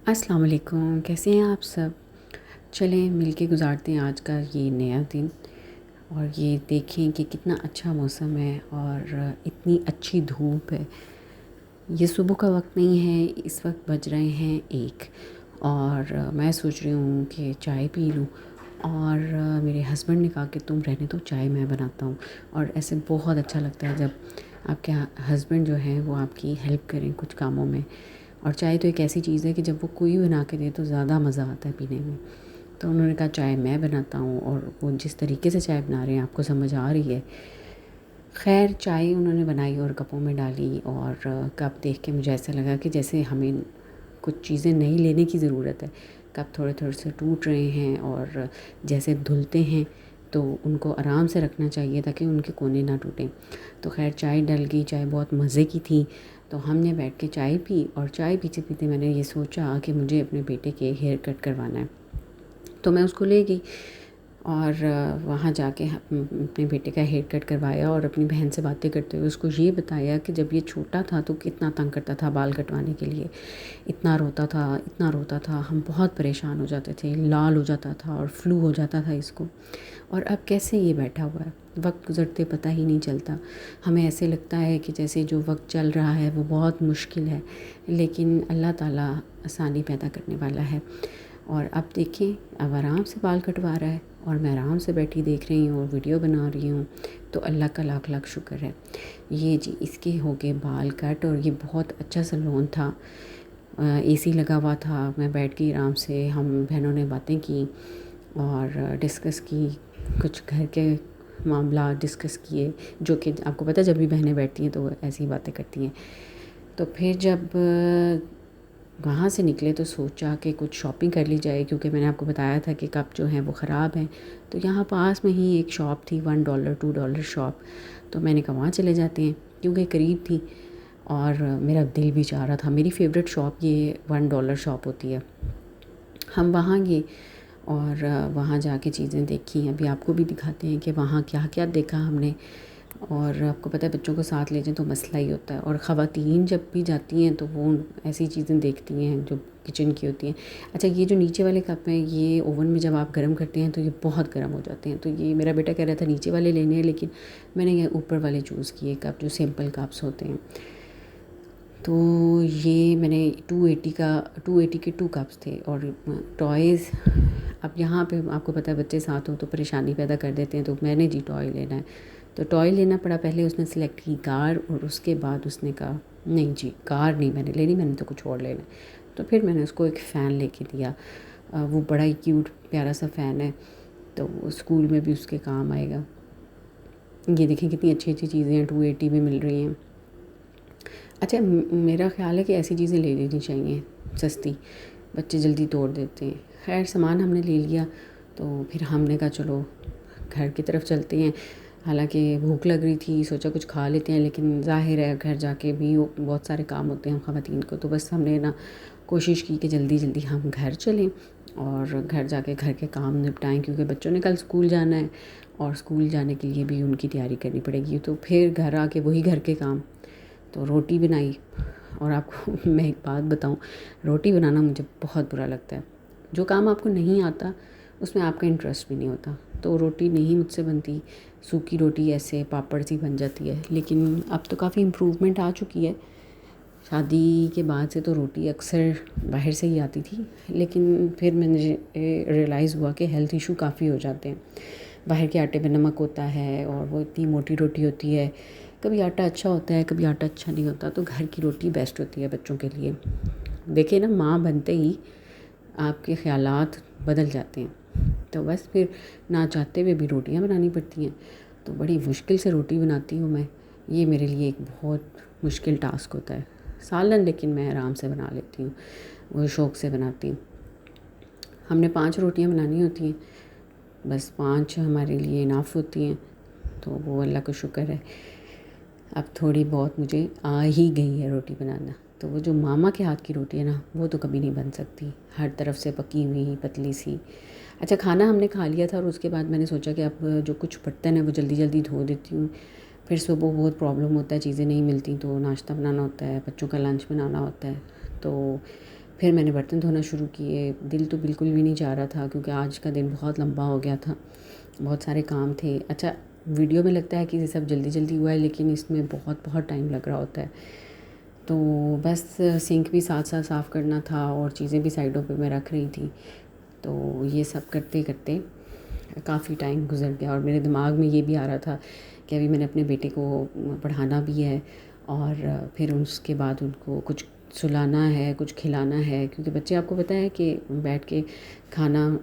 अस्सलाम वालेकुम, कैसे हैं आप सब। चलें मिलके गुजारते हैं आज का ये नया दिन। और ये देखें कि कितना अच्छा मौसम है और इतनी अच्छी धूप है। ये सुबह का वक्त नहीं है, इस वक्त बज रहे हैं 1। और मैं सोच रही हूँ कि चाय पी लूँ। और मेरे हस्बैंड ने कहा कि तुम रहने दो, चाय मैं बनाता हूँ। और ऐसे बहुत अच्छा लगता है जब आपके हस्बैंड जो हैं वो आपकी हेल्प करें कुछ कामों में। और चाय तो एक ऐसी चीज़ है कि जब वो कोई बना के दे तो ज़्यादा मज़ा आता है पीने में। तो उन्होंने कहा चाय मैं बनाता हूँ, और वो जिस तरीके से चाय बना रहे हैं आपको समझ आ रही है। खैर चाय उन्होंने बनाई और कपों में डाली, और कप देख के मुझे ऐसा लगा कि जैसे हमें कुछ चीज़ें नई लेने की ज़रूरत है। कप थोड़े थोड़े से टूट रहे हैं, और जैसे धुलते हैं तो उनको आराम से रखना चाहिए ताकि उनके कोने ना टूटें। तो खैर चाय डल गई, चाय बहुत मज़े की थी। तो हमने बैठ के चाय पी, और चाय पीते पीते मैंने ये सोचा कि मुझे अपने बेटे के हेयर कट करवाना है। तो मैं उसको ले गई, और वहाँ जाके अपने बेटे का हेयर कट करवाया, और अपनी बहन से बातें करते हुए उसको ये बताया कि जब ये छोटा था तो कितना तंग करता था बाल कटवाने के लिए। इतना रोता था, इतना रोता था, हम बहुत परेशान हो जाते थे, लाल हो जाता था और फ्लू हो जाता था इसको। और अब कैसे ये बैठा हुआ है, वक्त गुज़रते पता ही नहीं चलता। हमें ऐसे लगता है कि जैसे जो वक्त चल रहा है वो बहुत मुश्किल है, लेकिन अल्लाह ताला आसानी पैदा करने वाला है। और अब देखें, अब आराम से बाल कटवा रहा है, और मैं आराम से बैठी देख रही हूँ और वीडियो बना रही हूँ। तो अल्लाह का लाख लाख शुक्र है। ये जी इसके हो गए बाल कट, और ये बहुत अच्छा सैलून था। एसी लगा हुआ था, मैं बैठ गई आराम से, हम बहनों ने बातें की और डिस्कस की, कुछ घर के मामला डिस्कस किए, जो कि आपको पता है जब भी बहनें बैठती हैं तो वो ऐसी ही बातें करती हैं। तो फिर जब वहाँ से निकले तो सोचा कि कुछ शॉपिंग कर ली जाए, क्योंकि मैंने आपको बताया था कि कप जो हैं वो ख़राब हैं। तो यहाँ पास में ही एक शॉप थी, $1 $2 शॉप। तो मैंने कहा वहाँ चले जाते हैं, क्योंकि करीब थी। और मेरा दिल भी चाह रहा था, मेरी फ़ेवरेट शॉप ये $1 शॉप होती है। हम वहाँ गए, और वहाँ जाके चीज़ें देखी। अभी आपको भी दिखाते हैं कि वहाँ क्या क्या देखा हमने। और आपको पता है बच्चों को साथ ले जाएं तो मसला ही होता है, और ख़वातीन जब भी जाती हैं तो वो ऐसी चीज़ें देखती हैं जो किचन की होती हैं। अच्छा, ये जो नीचे वाले कप हैं ये ओवन में जब आप गर्म करते हैं तो ये बहुत गर्म हो जाते हैं। तो ये मेरा बेटा कह रहा था नीचे वाले लेने हैं, लेकिन मैंने ये ऊपर वाले चूज़ किए कप, जो सिंपल कप्स होते हैं। तो ये मैंने 280 के 2 कप्स थे। और टॉयज़, अब यहाँ पे आपको पता है बच्चे साथ हो तो परेशानी पैदा कर देते हैं, तो मैंने जी टॉय लेना है। तो टॉय लेना पड़ा, पहले उसने सेलेक्ट की कार, और उसके बाद उसने कहा नहीं जी कार नहीं मैंने लेनी, मैंने तो कुछ और लेना है। तो फिर मैंने उसको एक फ़ैन लेके दिया। वो बड़ा ही क्यूट प्यारा सा फ़ैन है, तो स्कूल में भी उसके काम आएगा। ये देखें कितनी अच्छी अच्छी चीज़ें हैं, 280 में मिल रही हैं। अच्छा, मेरा ख़्याल है कि ऐसी चीज़ें ले लेनी चाहिए सस्ती, बच्चे जल्दी तोड़ देते हैं। खैर सामान हमने ले लिया, तो फिर हमने कहा चलो घर की तरफ चलते हैं। हालांकि भूख लग रही थी, सोचा कुछ खा लेते हैं, लेकिन ज़ाहिर है घर जाके भी बहुत सारे काम होते हैं ख़वातीन को। तो बस हमने ना कोशिश की कि जल्दी जल्दी हम घर चलें और घर जाके घर के काम निपटाएं, क्योंकि बच्चों ने कल स्कूल जाना है, और स्कूल जाने के लिए भी उनकी तैयारी करनी पड़ेगी। तो फिर घर आके वही घर के काम। तो रोटी बनाई, और आपको मैं एक बात बताऊं, रोटी बनाना मुझे बहुत बुरा लगता है। जो काम आपको नहीं आता उसमें आपका इंटरेस्ट भी नहीं होता, तो रोटी नहीं मुझसे बनती। सूखी रोटी ऐसे पापड़ सी बन जाती है। लेकिन अब तो काफ़ी इम्प्रूवमेंट आ चुकी है, शादी के बाद से तो रोटी अक्सर बाहर से ही आती थी। लेकिन फिर मैंने रियलाइज़ हुआ कि हेल्थ इशू काफ़ी हो जाते हैं। बाहर के आटे में नमक होता है, और वो इतनी मोटी रोटी होती है, कभी आटा अच्छा होता है कभी आटा अच्छा नहीं होता। तो घर की रोटी बेस्ट होती है बच्चों के लिए। देखिए ना, माँ बनते ही आपके ख़यालात बदल जाते हैं। तो बस फिर ना चाहते हुए भी रोटियां बनानी पड़ती हैं। तो बड़ी मुश्किल से रोटी बनाती हूँ मैं, ये मेरे लिए एक बहुत मुश्किल टास्क होता है। सालन लेकिन मैं आराम से बना लेती हूँ, वो शौक़ से बनाती हूँ। हमने 5 रोटियां बनानी होती हैं, बस 5 हमारे लिए इनाफ़ होती हैं। तो वो अल्लाह का शुक्र है, अब थोड़ी बहुत मुझे आ ही गई है रोटी बनाना। तो वो जो मामा के हाथ की रोटी है ना, वो तो कभी नहीं बन सकती, हर तरफ से पकी हुई पतली सी। अच्छा, खाना हमने खा लिया था, और उसके बाद मैंने सोचा कि अब जो कुछ बर्तन है वो जल्दी जल्दी धो देती हूँ। फिर सुबह बहुत प्रॉब्लम होता है, चीज़ें नहीं मिलती, तो नाश्ता बनाना होता है, बच्चों का लंच बनाना होता है। तो फिर मैंने बर्तन धोना शुरू किए। दिल तो बिल्कुल भी नहीं चाह रहा था क्योंकि आज का दिन बहुत लंबा हो गया था, बहुत सारे काम थे। अच्छा, वीडियो में लगता है कि ये सब जल्दी जल्दी हुआ है, लेकिन इसमें बहुत बहुत टाइम लग रहा होता है। तो बस सिंक भी साथ साथ साफ़ करना था और चीज़ें भी साइडों पे मैं रख रही थी। तो ये सब करते करते काफ़ी टाइम गुजर गया और मेरे दिमाग में ये भी आ रहा था कि अभी मैंने अपने बेटे को पढ़ाना भी है और फिर उसके बाद उनको कुछ सुलाना है, कुछ खिलाना है, क्योंकि बच्चे आपको पता है कि बैठ के खाना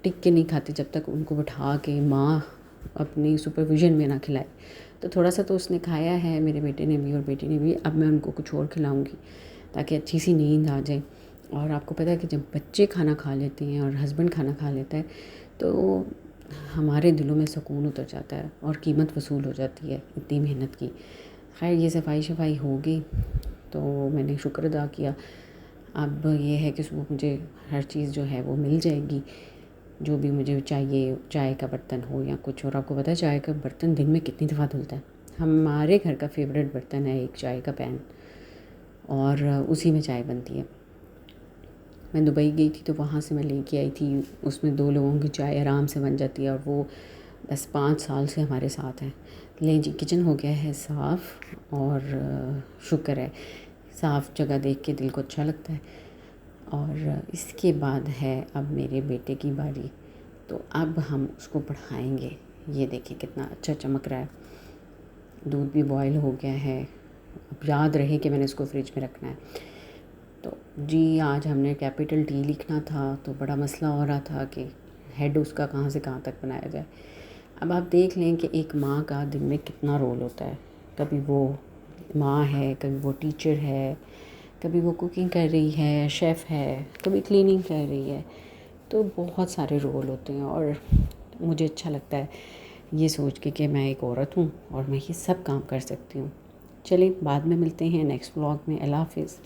टिक के नहीं खाते जब तक उनको बिठा के माँ अपनी सुपरविज़न में ना खिलाए। तो थोड़ा सा तो उसने खाया है, मेरे बेटे ने भी और बेटी ने भी। अब मैं उनको कुछ और खिलाऊँगी ताकि अच्छी सी नींद आ जाए। और आपको पता है कि जब बच्चे खाना खा लेते हैं और हस्बैंड खाना खा लेता है तो हमारे दिलों में सुकून उतर जाता है और कीमत वसूल हो जाती है इतनी मेहनत की। खैर, ये सफाई हो गई तो मैंने शुक्र अदा किया। अब ये है कि सुबह मुझे हर चीज़ जो है वो मिल जाएगी, जो भी मुझे चाहिए, चाय का बर्तन हो या कुछ। और आपको पता है चाय का बर्तन दिन में कितनी दफ़ा धुलता है। हमारे घर का फेवरेट बर्तन है एक चाय का पैन, और उसी में चाय बनती है। मैं दुबई गई थी तो वहाँ से मैं लेके आई थी, उसमें 2 लोगों की चाय आराम से बन जाती है और वो बस 5 साल से हमारे साथ है। ले जी, किचन हो गया है साफ़ और शुक्र है, साफ़ जगह देख के दिल को अच्छा लगता है। और इसके बाद है अब मेरे बेटे की बारी, तो अब हम उसको पढ़ाएंगे। ये देखिए कितना अच्छा चमक रहा है, दूध भी बॉयल हो गया है। अब याद रहे कि मैंने इसको फ्रिज में रखना है। तो जी, आज हमने कैपिटल टी लिखना था तो बड़ा मसला हो रहा था कि हेड उसका कहाँ से कहाँ तक बनाया जाए। अब आप देख लें कि एक माँ का दिन में कितना रोल होता है। कभी वो माँ है, कभी वो टीचर है, कभी वो कुकिंग कर रही है, शेफ़ है, कभी क्लीनिंग कर रही है। तो बहुत सारे रोल होते हैं और मुझे अच्छा लगता है ये सोच के कि मैं एक औरत हूँ और मैं ये सब काम कर सकती हूँ। चलिए, बाद में मिलते हैं नेक्स्ट व्लॉग में। अल्लाह हाफ़िज़।